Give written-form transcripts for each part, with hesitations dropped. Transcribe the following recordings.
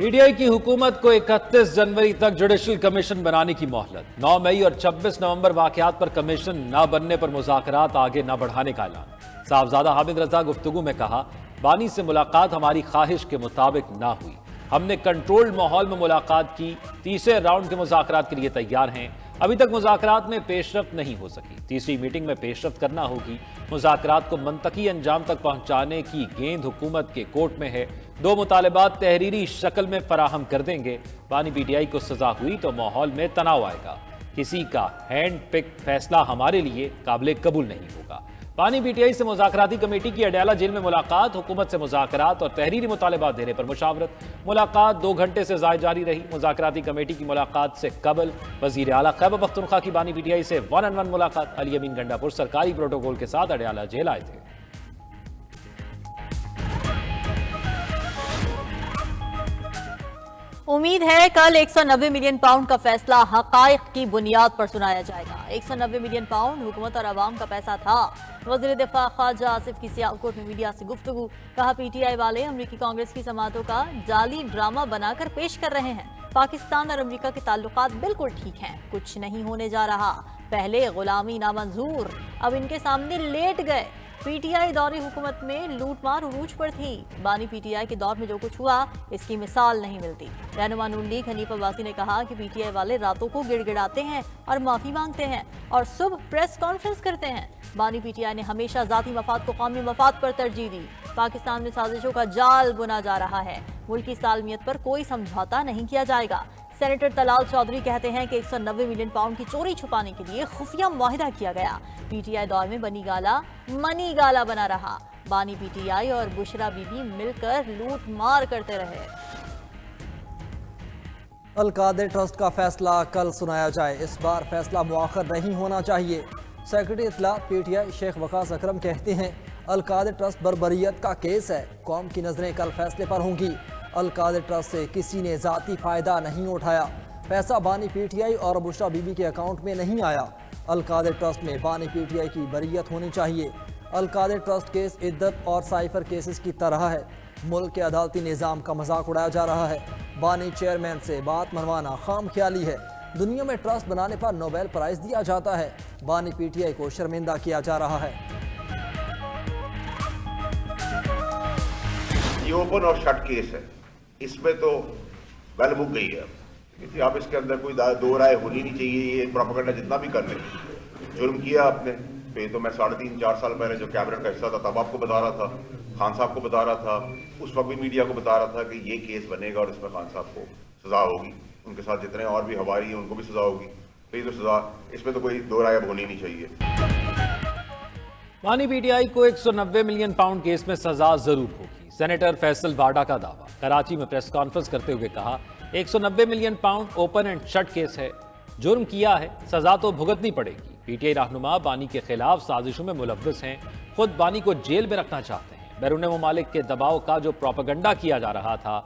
PTI की हुकूमत को 31 जनवरी तक जुडिशल कमीशन बनाने की मोहलत। 9 मई और 26 नवंबर वाकयात पर कमीशन न बनने पर मुज़ाकरात आगे न बढ़ाने का ऐलान। साहबजादा हामिद रजा गुफ्तगू में कहा, बानी से मुलाकात हमारी ख्वाहिश के मुताबिक ना हुई। हमने कंट्रोल्ड माहौल में मुलाकात की। तीसरे राउंड के मुज़ाकरात के लिए तैयार हैं। अभी तक मुज़ाकरात में पेशरफ्त नहीं हो सकी। तीसरी मीटिंग में पेशरफ्त करना होगी। मुज़ाकरात को मंतकी अंजाम तक पहुंचाने की गेंद हुकूमत के कोर्ट में है। 2 मुतालबात तहरीरी शक्ल में फराहम कर देंगे। बानी पीटीआई को सजा हुई तो माहौल में तनाव आएगा। किसी का हैंड पिक फैसला हमारे लिए काबिल कबूल नहीं होगा। बानी पीटीआई से मुज़ाकराती कमेटी की अडयाला जेल में मुलाकात। हुकूमत से मुज़ाकरात और तहरीरी मुतालबात देने पर मुशावरत। मुलाकात 2 घंटे से ज़ायद जारी रही। मुज़ाकराती कमेटी की मुलाकात से कबल वज़ीर आला खैबर पख्तूनख्वा की बानी पीटीआई से 1-on-1 मुलाकात। अली अमीन गंडापुर सरकारी प्रोटोकॉल के साथ अडयाला जेल आए थे। उम्मीद है कल 190 मिलियन पाउंड का फैसला हकाइक की बुनियाद पर सुनाया जाएगा। 190 मिलियन पाउंड हुकूमत और आवाम का पैसा था। वज़ीर दिफा ख्वाजा आसिफ की सियालकोट में मीडिया से गुफ्तगू। कहा, पीटीआई वाले अमरीकी कांग्रेस की समातों का जाली ड्रामा बनाकर पेश कर रहे हैं। पाकिस्तान और अमरीका के ताल्लुकात बिल्कुल ठीक हैं, कुछ नहीं होने जा रहा। पहले गुलामी नामंजूर, अब इनके सामने लेट गए। पीटीआई दौरी हुकूमत में लूटमार उरूज पर थी। बानी पीटीआई के दौर में जो कुछ हुआ इसकी मिसाल नहीं मिलती। रहनुमा नून लीग हनीफ अब्बासी ने कहा कि पीटीआई वाले रातों को गिड़गिड़ाते हैं और माफी मांगते हैं और सुबह प्रेस कॉन्फ्रेंस करते हैं। बानी पीटीआई ने हमेशा जाती मफाद को कौमी मफाद पर तरजीह दी। पाकिस्तान में साजिशों का जाल बुना जा रहा है। मुल्क की सालमियत पर कोई समझौता नहीं किया जाएगा। सेनेटर तलाल चौधरी कहते हैं कि 190 मिलियन पाउंड की चोरी छुपाने के लिए खुफिया मुआहिदा किया गया। पीटीआई दौर में बनी गाला मनी गाला बना रहा। बानी पीटीआई और बुशरा बीबी मिलकर लूट मार करते रहे। अल-कादर ट्रस्ट का फैसला कल सुनाया जाए। इस बार फैसला मुआखर नहीं होना चाहिए। सेक्रेटरी इत्तलात पीटीआई शेख वकास अकरम कहते हैं, अल-कादर ट्रस्ट बरबरियत का केस है। कौम की नजरें कल फैसले पर होंगी। अल-कादर ट्रस्ट से किसी ने जाती फायदा नहीं उठाया। पैसा बानी पीटीआई और बुशरा बीबी के अकाउंट में नहीं आया। अल-कादर ट्रस्ट में बानी पीटीआई की बरियत होनी चाहिए। अल-कादर ट्रस्ट केस इद्दत और साइफर केसेस की तरह है। मुल्क के अदालती निज़ाम का मजाक उड़ाया जा रहा है। बानी चेयरमैन से बात मनवाना खाम ख्याली है। दुनिया में ट्रस्ट बनाने पर नोबेल प्राइज दिया जाता है। बानी पीटीआई को शर्मिंदा किया जा रहा है। ये ओपन और शट केस है, इसमें तो बेल बुक गई है। क्योंकि आप इसके अंदर कोई दो राय होनी नहीं चाहिए। ये प्रोपेगेंडा जितना भी कर ले, जुर्म किया आपने तो ये तो मैं 3.5-4 साल पहले जो कैबिनेट का हिस्सा था तब आपको बता रहा था, खान साहब को बता रहा था, उस वक्त भी मीडिया को बता रहा था कि ये केस बनेगा और इसमें खान साहब को सजा होगी, उनके साथ जितने और भी हवारी हैं उनको भी सजा होगी। तो ये तो सजा, इसमें तो कोई दो राय अब होनी नहीं चाहिए। बानी पीटीआई को 190 मिलियन पाउंड केस में सजा जरूर होगी। सेनेटर फैसल वाडा का दावा। कराची में प्रेस कॉन्फ्रेंस करते हुए कहा, 190 million pound open and shut case है। जुर्म किया है, सजा तो भुगतनी पड़ेगी। पीटीआई रहनुमा बानी के खिलाफ साजिशों में मुलव्वस हैं। खुद बानी को जेल में रखना चाहते हैं। बैरून ममालिक के दबाव का जो प्रोपेगेंडा किया जा रहा था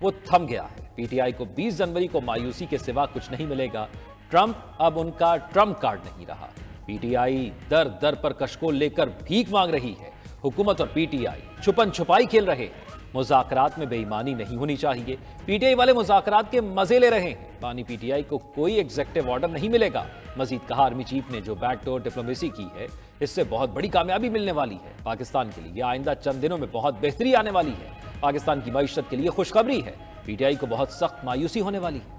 वो थम गया है। पीटीआई को 20 जनवरी को मायूसी के सिवा कुछ नहीं मिलेगा। ट्रंप अब उनका ट्रम्प कार्ड नहीं रहा। पीटीआई दर दर पर कशकोल लेकर भीख मांग रही है। हुकूमत और पीटीआई छुपन छुपाई खेल रहे हैं। मुज़ाकरात में बेईमानी नहीं होनी चाहिए। पीटीआई वाले मुज़ाकरात के मजे ले रहे हैं। बानी पीटीआई को कोई एग्जेक्टिव ऑर्डर नहीं मिलेगा। मजीद कहा, आर्मी चीफ ने जो बैकडोर डिप्लोमेसी की है इससे बहुत बड़ी कामयाबी मिलने वाली है। पाकिस्तान के लिए आइंदा चंद दिनों में बहुत बेहतरी आने वाली है। पाकिस्तान की मईशत के लिए खुशखबरी है। पीटीआई को बहुत सख्त मायूसी होने वाली है।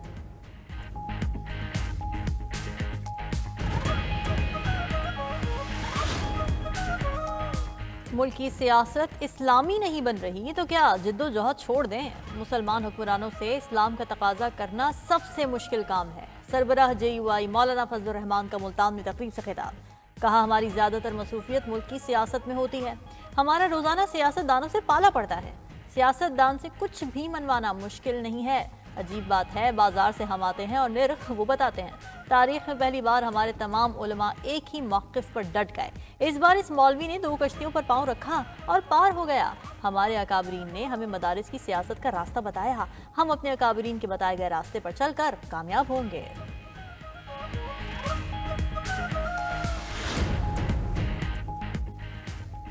मुल्क की सियासत इस्लामी नहीं बन रही तो क्या जिद्दोजहद छोड़ दें। मुसलमान हुक्मरानों से इस्लाम का तकाजा करना सबसे मुश्किल काम है। सरबराह JUI मौलाना फजलुर रहमान का मुल्तान में तकरीब से खिताब। कहा, हमारी ज्यादातर मसरूफियत मुल्क की सियासत में होती है। हमारा रोजाना सियासतदानों से पाला पड़ता है। सियासतदान से कुछ भी मनवाना मुश्किल नहीं है। अजीब बात है, बाजार से हम आते हैं और निर्ख वो बताते हैं। तारीख में पहली बार हमारे तमाम उलमा एक ही मौक़िफ़ पर डट गए। इस बार इस मौलवी ने 2 कश्तियों पर पांव रखा और पार हो गया। हमारे अकाबरीन ने हमें मदारिस की सियासत का रास्ता बताया। हम अपने अकाबरीन के बताए गए रास्ते पर चलकर कामयाब होंगे।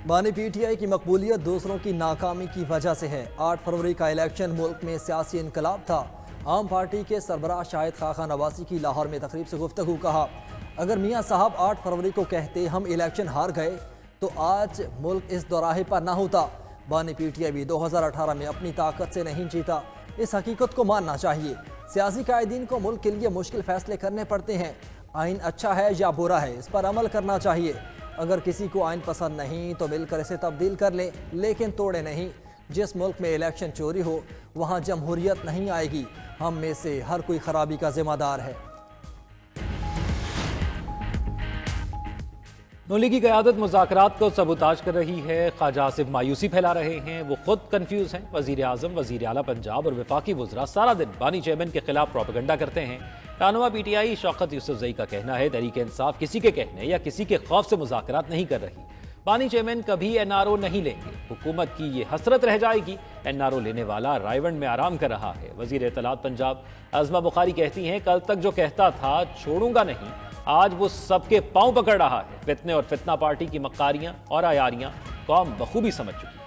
بانی پی ٹی آئی کی مقبولیت دوسروں کی ناکامی کی وجہ سے ہے۔ 8 فروری کا الیکشن ملک میں سیاسی انقلاب تھا۔ عام پارٹی کے سربراہ شاہد خاقان نواسی کی لاہور میں تقریب سے گفتگو کہا، اگر میاں صاحب 8 فروری کو کہتے ہم الیکشن ہار گئے تو آج ملک اس دوراہے پر نہ ہوتا۔ بانی پی ٹی آئی بھی 2018 میں اپنی طاقت سے نہیں جیتا، اس حقیقت کو ماننا چاہیے۔ سیاسی قائدین کو ملک کے لیے مشکل فیصلے کرنے پڑتے ہیں۔ آئین اچھا ہے یا برا ہے، اس پر عمل کرنا چاہیے۔ اگر کسی کو آئین پسند نہیں تو مل کر اسے تبدیل کر لیں، لیکن توڑے نہیں۔ جس ملک میں الیکشن چوری ہو وہاں جمہوریت نہیں آئے گی۔ ہم میں سے ہر کوئی خرابی کا ذمہ دار ہے۔ نون لیگ کی قیادت مذاکرات کو سبوتاژ کر رہی ہے۔ خواجہ آصف مایوسی پھیلا رہے ہیں، وہ خود کنفیوز ہیں۔ وزیر اعظم، وزیر اعلیٰ پنجاب اور وفاقی وزراء سارا دن بانی چیئرمین کے خلاف پروپیگنڈا کرتے ہیں۔ رہنما پی ٹی آئی شوکت یوسفزئی کا کہنا ہے تحریک انصاف کسی کے کہنے یا کسی کے خوف سے مذاکرات نہیں کر رہی۔ بانی چیئرمین کبھی این آر او نہیں لیں گے، حکومت کی یہ حسرت رہ جائے گی۔ این آر او لینے والا رائیونڈ میں آرام کر رہا ہے۔ وزیر اطلاعات پنجاب عظمہ بخاری کہتی ہیں، کل تک جو کہتا تھا چھوڑوں گا نہیں، آج وہ سب کے پاؤں پکڑ رہا ہے۔ فتنے اور فتنہ پارٹی کی مکاریاں اور عیاریاں قوم بخوبی سمجھ چکی ہے۔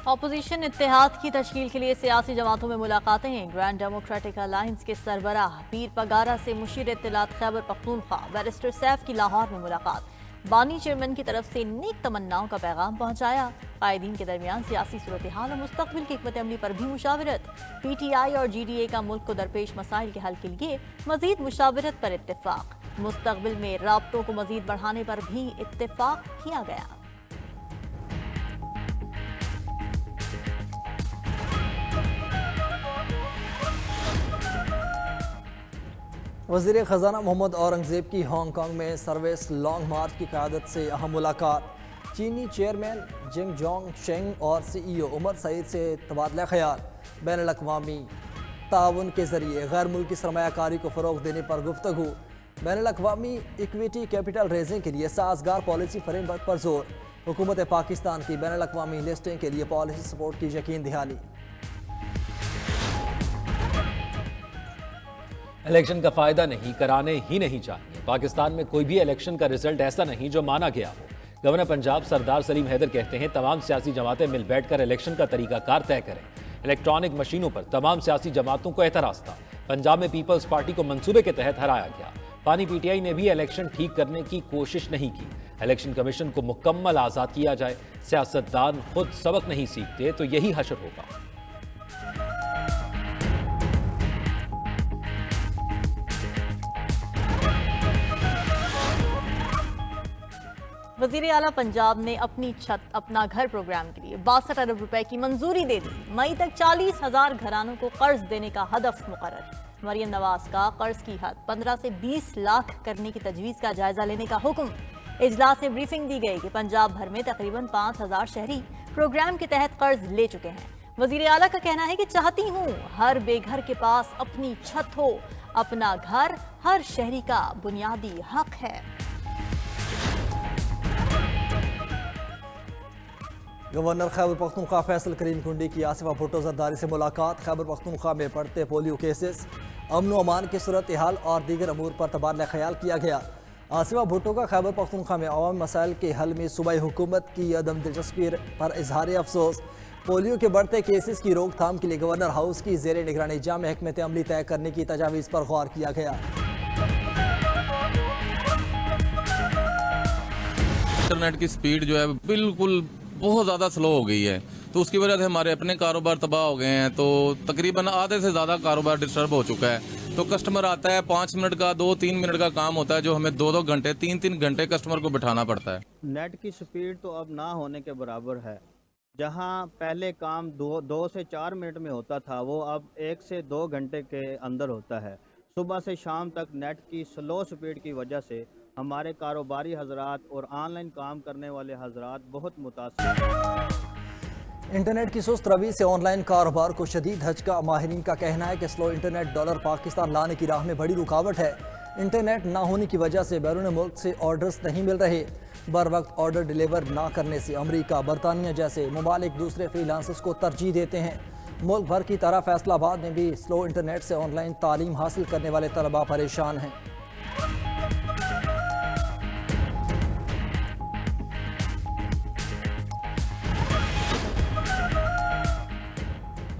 اپوزیشن اتحاد کی تشکیل کے لیے سیاسی جماعتوں میں ملاقاتیں ہیں۔ گرینڈ ڈیموکریٹک الائنس کے سربراہ پیر پگارا سے مشیر اطلاعات خیبر پختونخوا بیرسٹر سیف کی لاہور میں ملاقات۔ بانی چیئرمین کی طرف سے نیک تمناؤں کا پیغام پہنچایا۔ قائدین کے درمیان سیاسی صورتحال اور مستقبل کی حکمت عملی پر بھی مشاورت۔ پی ٹی آئی اور جی ڈی اے کا ملک کو درپیش مسائل کے حل کے لیے مزید مشاورت پر اتفاق۔ مستقبل میں رابطوں کو مزید بڑھانے پر بھی اتفاق کیا گیا۔ وزیر خزانہ محمد اورنگزیب کی ہانگ کانگ میں سروس لانگ مارچ کی قیادت سے اہم ملاقات۔ چینی چیئرمین جنگ جونگ شینگ اور سی ای او عمر سعید سے تبادلہ خیال۔ بین الاقوامی تعاون کے ذریعے غیر ملکی سرمایہ کاری کو فروغ دینے پر گفتگو۔ بین الاقوامی ایکویٹی کیپٹل ریزنگ کے لیے سازگار پالیسی فریم ورک پر زور۔ حکومت پاکستان کی بین الاقوامی لسٹنگ کے لیے پالیسی سپورٹ کی یقین دہانی۔ الیکشن کا فائدہ نہیں کرانے ہی نہیں چاہیے۔ پاکستان میں کوئی بھی الیکشن کا رزلٹ ایسا نہیں جو مانا گیا ہو۔ گورنر پنجاب سردار سلیم حیدر کہتے ہیں تمام سیاسی جماعتیں مل بیٹھ کر الیکشن کا طریقہ کار طے کریں۔ الیکٹرانک مشینوں پر تمام سیاسی جماعتوں کو اعتراض تھا۔ پنجاب میں پیپلز پارٹی کو منصوبے کے تحت ہرایا گیا۔ بانی پی ٹی آئی نے بھی الیکشن ٹھیک کرنے کی کوشش نہیں کی۔ الیکشن کمیشن کو مکمل آزاد کیا جائے۔ سیاستدان خود سبق نہیں سیکھتے تو یہی حشر ہوگا۔ وزیر اعلیٰ پنجاب نے اپنی چھت اپنا گھر پروگرام کے لیے 62 ارب روپے کی منظوری دے دی۔ مئی تک 40,000 گھرانوں کو قرض دینے کا ہدف مقرر۔ مریم نواز کا قرض کی حد 15 سے 20 لاکھ کرنے کی تجویز کا جائزہ لینے کا حکم۔ اجلاس میں بریفنگ دی گئی کہ پنجاب بھر میں تقریباً 5,000 شہری پروگرام کے تحت قرض لے چکے ہیں۔ وزیر اعلیٰ کا کہنا ہے کہ چاہتی ہوں ہر بے گھر کے پاس اپنی چھت ہو۔ اپنا گھر ہر شہری کا بنیادی حق ہے۔ گورنر خیبر پختونخوا فیصل کریم کنڈی کی آصفہ بھٹو زرداری سے ملاقات۔ خیبر پختونخوا میں بڑھتے پولیو کیسز، امن و امان کی صورتحال اور دیگر امور پر تبادلہ خیال کیا گیا۔ آصفہ بھٹو کا خیبر پختونخوا میں عوامی مسائل کے حل میں صوبائی حکومت کی عدم دلچسپی پر اظہار افسوس۔ پولیو کے بڑھتے کیسز کی روک تھام کے لیے گورنر ہاؤس کی زیر نگرانی جامع حکمت عملی طے کرنے کی تجاویز پر غور کیا گیا۔ انٹرنیٹ کی سپیڈ جو ہے بالکل بہت زیادہ سلو ہو گئی ہے، تو اس کی وجہ سے ہمارے اپنے کاروبار تباہ ہو گئے ہیں، تو تقریباً آدھے سے زیادہ کاروبار ڈسٹرب ہو چکا ہے۔ تو کسٹمر آتا ہے 5 منٹ کا 2-3 منٹ کا کام ہوتا ہے جو ہمیں 2 گھنٹے 3 گھنٹے کسٹمر کو بٹھانا پڑتا ہے۔ نیٹ کی سپیڈ تو اب نہ ہونے کے برابر ہے۔ جہاں پہلے کام 2 سے 4 منٹ میں ہوتا تھا وہ اب 1 سے 2 گھنٹے کے اندر ہوتا ہے۔ صبح سے شام تک نیٹ کی سلو سپیڈ کی وجہ سے ہمارے کاروباری حضرات اور آن لائن کام کرنے والے حضرات بہت متاثر ہیں۔ انٹرنیٹ کی سست روی سے آن لائن کاروبار کو شدید دھچکا۔ ماہرین کا کہنا ہے کہ سلو انٹرنیٹ ڈالر پاکستان لانے کی راہ میں بڑی رکاوٹ ہے۔ انٹرنیٹ نہ ہونے کی وجہ سے بیرون ملک سے آرڈرز نہیں مل رہے۔ بر وقت آرڈر ڈیلیور نہ کرنے سے امریکہ، برطانیہ جیسے ممالک دوسرے فری لانسرز کو ترجیح دیتے ہیں۔ ملک بھر کی طرح فیصل آباد میں بھی سلو انٹرنیٹ سے آن لائن تعلیم حاصل کرنے والے طلباء پریشان ہیں۔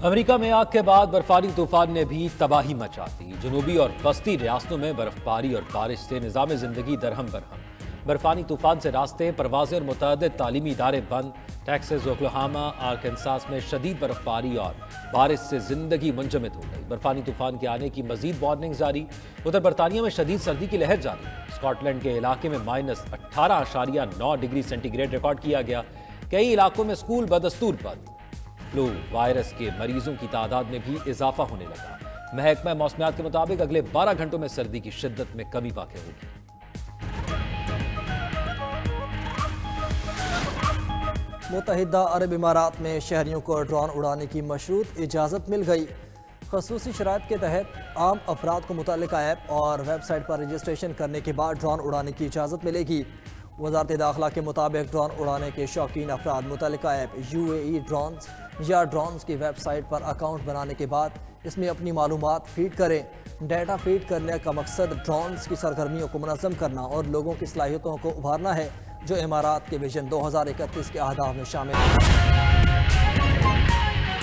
अमेरिका में आग के बाद बर्फानी तूफान ने भी तबाही मचा दी। जनूबी और वस्ती रियासतों में बर्फबारी और बारिश से निज़ाम ज़िंदगी दरहम बरहम। बर्फानी तूफान से रास्ते, परवाज़ें और मुतअद्दिद तालीमी इदारे बंद। टेक्सास, ओक्लाहोमा, आर्कनसास में शदीद बर्फबारी और बारिश से ज़िंदगी मुंजमद हो गई। बर्फानी तूफान के आने की मज़ीद वार्निंग जारी। उधर बरतानिया में शदीद सर्दी की लहर जारी। स्कॉटलैंड के इलाके में -18.9 डिग्री सेंटीग्रेड रिकॉर्ड किया गया। कई इलाकों में स्कूल बदस्तूर बंद। फ्लू वायरस के मरीजों की तादाद में भी इजाफा होने लगा। महकमा मौसमियात के मुताबिक अगले 12 घंटों में सर्दी की शिद्दत में कमी वाक़ होगी। मुत्तहिदा अरब इमारात में शहरियों को ड्रोन उड़ाने की मशरूत इजाज़त मिल गई। खसूसी शराइत के तहत आम अफराद को मुतल्लिका ऐप और वेबसाइट पर रजिस्ट्रेशन करने के बाद ड्रोन उड़ाने की इजाज़त मिलेगी। वज़ारत दाखिला के मुताबिक ड्रोन उड़ाने के शौकीन अफराद मुतल्लिका ऐप UAE ड्रोन्स या ड्रोन्स की वेबसाइट पर अकाउंट बनाने के बाद इसमें अपनी मालूमात फीड करें। डाटा फीड करने का मकसद ड्रोन्स की सरगर्मियों को मुनज़्ज़म करना और लोगों की सलाहियतों को उभारना है, जो इमारात के विजन 2031 के अहदाफ में शामिल है।